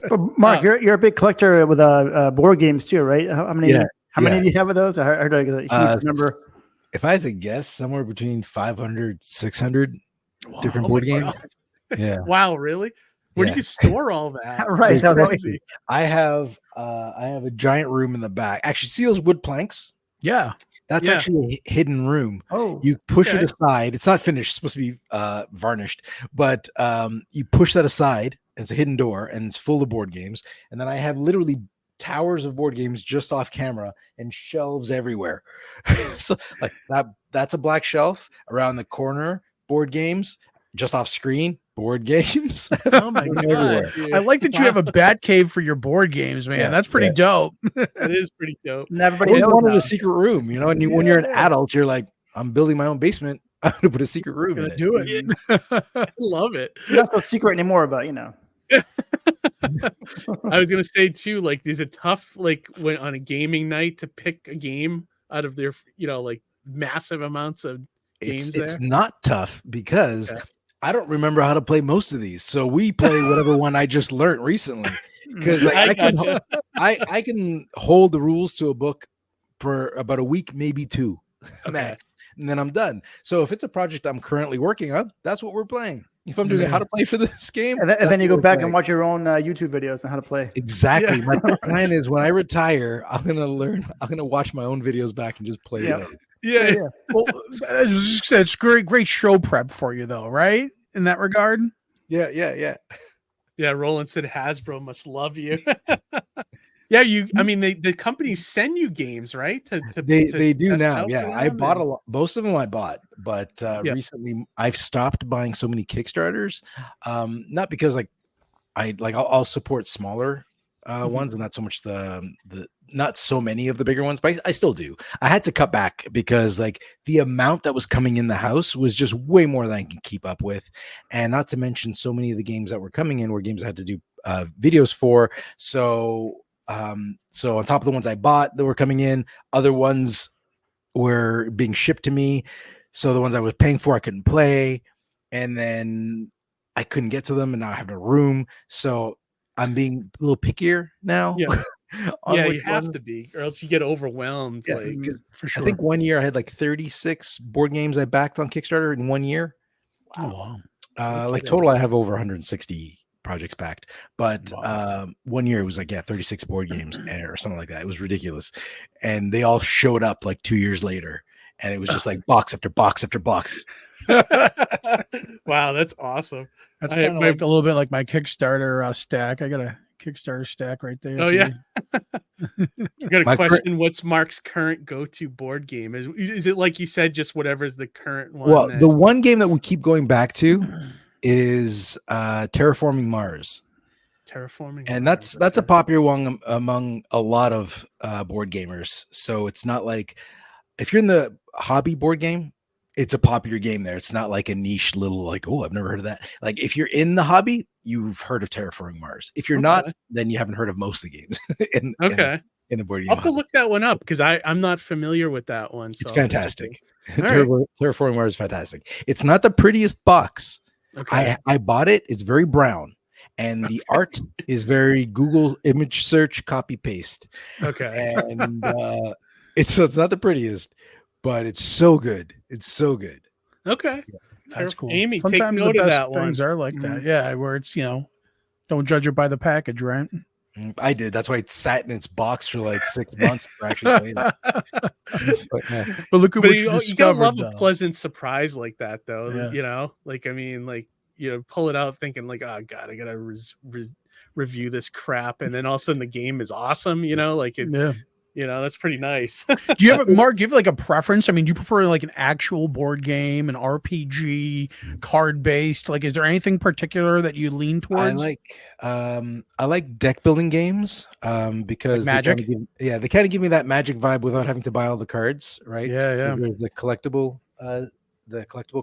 But Mark, you're a big collector with board games too, right? How many? Yeah, how many do you have of those? I heard like a huge number. If I had to guess, somewhere between 500, 600 different board games. Yeah. Wow, really? Where do you store all that? Right. I have a giant room in the back. Actually, see those wood planks? Yeah. That's actually a hidden room. Oh, you push it aside. It's not finished. It's supposed to be varnished, but you push that aside, and it's a hidden door, and it's full of board games. And then I have literally towers of board games just off camera and shelves everywhere. So like that's a black shelf around the corner, board games just off screen, board games. Oh my god! Dude. I like that you have a bat cave for your board games, man. Yeah, that's pretty dope. That is pretty dope. Everybody wanted a secret room, you know. And when you're an adult, you're like, I'm building my own basement. I'm gonna put a secret room in it. Do it. I love it. It's not so secret anymore, but you know. I was gonna say too, like, is it tough, like, when on a gaming night to pick a game out of their, like, massive amounts of games? It's not tough because I don't remember how to play most of these, so we play whatever one I just learned recently. Because I can hold the rules to a book for about a week, maybe two max. And then I'm done. So if it's a project I'm currently working on, that's what we're playing. If I'm doing how to play for this game, and then you go back and watch your own YouTube videos on how to play. Exactly. Yeah. My plan is when I retire, I'm gonna watch my own videos back and just play it. Yeah. Well, it's great show prep for you, though, right? In that regard. Yeah. Roland said Hasbro must love you. Yeah, I mean, the companies send you games, right? They do now. Yeah, I bought a lot. Most of them I bought, but recently I've stopped buying so many Kickstarters. Not because I'll support smaller ones, and not so much not so many of the bigger ones, but I still do. I had to cut back because the amount that was coming in the house was just way more than I can keep up with, and not to mention so many of the games that were coming in were games I had to do videos for. So on top of the ones I bought that were coming in, other ones were being shipped to me. So the ones I was paying for, I couldn't play. And then I couldn't get to them, and now I have no room. So I'm being a little pickier now. Yeah, you have to be, or else you get overwhelmed. Yeah, for sure. I think one year I had 36 board games I backed on Kickstarter in 1 year. Wow. Total, I have over 160 projects backed, but 1 year it was 36 board games or something like that. It was ridiculous, and they all showed up 2 years later, and it was just box after box after box. Wow, that's awesome. That's kind of a little bit like my Kickstarter stack. I got a Kickstarter stack right there. Oh yeah. I got a question. What's Mark's current go-to board game? Is it like you said, just whatever's the current one? Well, the one game that we keep going back to is Terraforming Mars. And that's a popular one among a lot of board gamers. So it's not like, if you're in the hobby board game, it's a popular game there. It's not like a niche little oh, I've never heard of that. If you're in the hobby, you've heard of Terraforming Mars. If you're not, then you haven't heard of most of the games in the board game. I'll have to look that one up because I'm not familiar with that one. So it's fantastic. Terraforming Mars is fantastic. It's not the prettiest box. Okay. I bought it. It's very brown, and the art is very Google image search copy paste. Okay, and it's not the prettiest, but it's so good. It's so good. Okay, that's cool. Amy, sometimes take note the best of that things one. are like that. Yeah, where it's don't judge it by the package, right? I did. That's why it sat in its box for 6 months for actually playing it. But look at what you discovered. You gotta love a pleasant surprise like that, though. Yeah. Pull it out thinking oh god, I gotta review this crap, and then all of a sudden the game is awesome. That's pretty nice. Do you have Mark? Do you have a preference? I mean, do you prefer an actual board game, an RPG, card based? Is there anything particular that you lean towards? I like deck building games because Magic. They kind of give me that Magic vibe without having to buy all the cards, right? Yeah. There's the collectible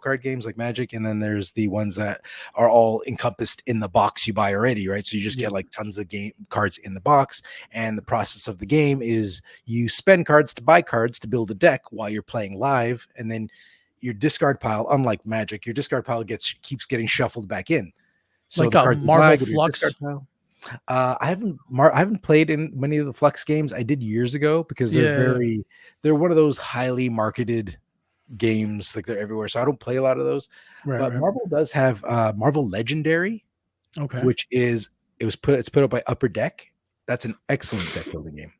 card games like Magic, and then there's the ones that are all encompassed in the box you buy already, right? So you just get tons of game cards in the box, and the process of the game is you spend cards to buy cards to build a deck while you're playing live, and then your discard pile, unlike Magic, your discard pile keeps getting shuffled back in. So a Marble Flux. I haven't played in many of the Flex games. I did years ago because they're one of those highly marketed games, like they're everywhere. So I don't play a lot of those. But Marvel does have Marvel Legendary, which is it's put up by Upper Deck. That's an excellent deck building game.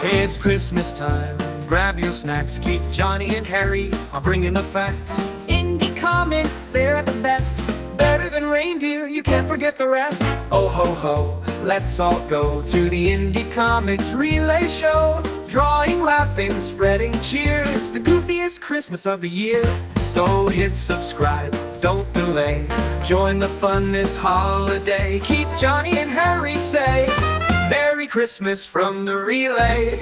It's Christmas time. Grab your snacks. Keep Johnny and Harry are bringing the facts. Indie comics, they're at the best. Better than reindeer, you can't forget the rest. Oh ho ho, let's all go to the Indie Comics Relay Show. Drawing, laughing, spreading cheer. It's the goofiest Christmas of the year. So hit subscribe, don't delay. Join the fun this holiday. Keep Johnny and Harry say Merry Christmas from the Relay.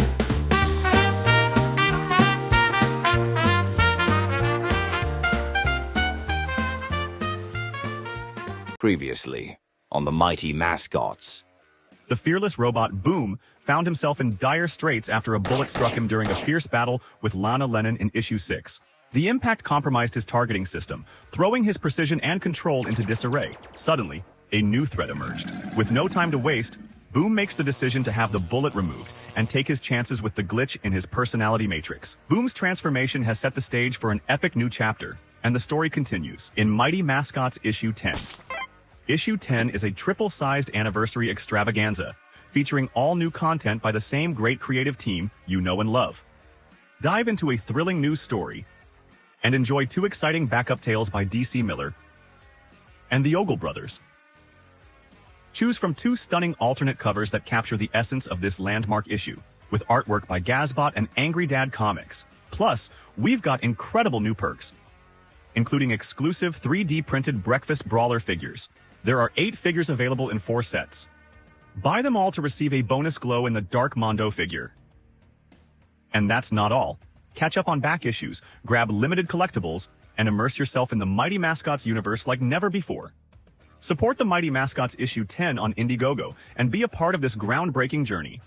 Previously on the mighty Mascots. The fearless robot Boom found himself in dire straits after a bullet struck him during a fierce battle with Lana Lennon in issue 6. The impact compromised his targeting system, throwing his precision and control into disarray. Suddenly, a new threat emerged. With no time to waste, Boom makes the decision to have the bullet removed and take his chances with the glitch in his personality matrix. Boom's transformation has set the stage for an epic new chapter, and the story continues in Mighty Mascots issue 10. Issue 10 is a triple-sized anniversary extravaganza, featuring all new content by the same great creative team you know and love. Dive into a thrilling news story and enjoy 2 exciting backup tales by DC Miller and the Ogle brothers. Choose from 2 stunning alternate covers that capture the essence of this landmark issue, with artwork by Gazbot and Angry Dad Comics. Plus, we've got incredible new perks, including exclusive 3D printed Breakfast Brawler figures. There are 8 figures available in 4 sets. Buy them all to receive a bonus glow in the Dark Mondo figure. And that's not all. Catch up on back issues, grab limited collectibles, and immerse yourself in the Mighty Mascots universe like never before. Support the Mighty Mascots issue 10 on Indiegogo and be a part of this groundbreaking journey.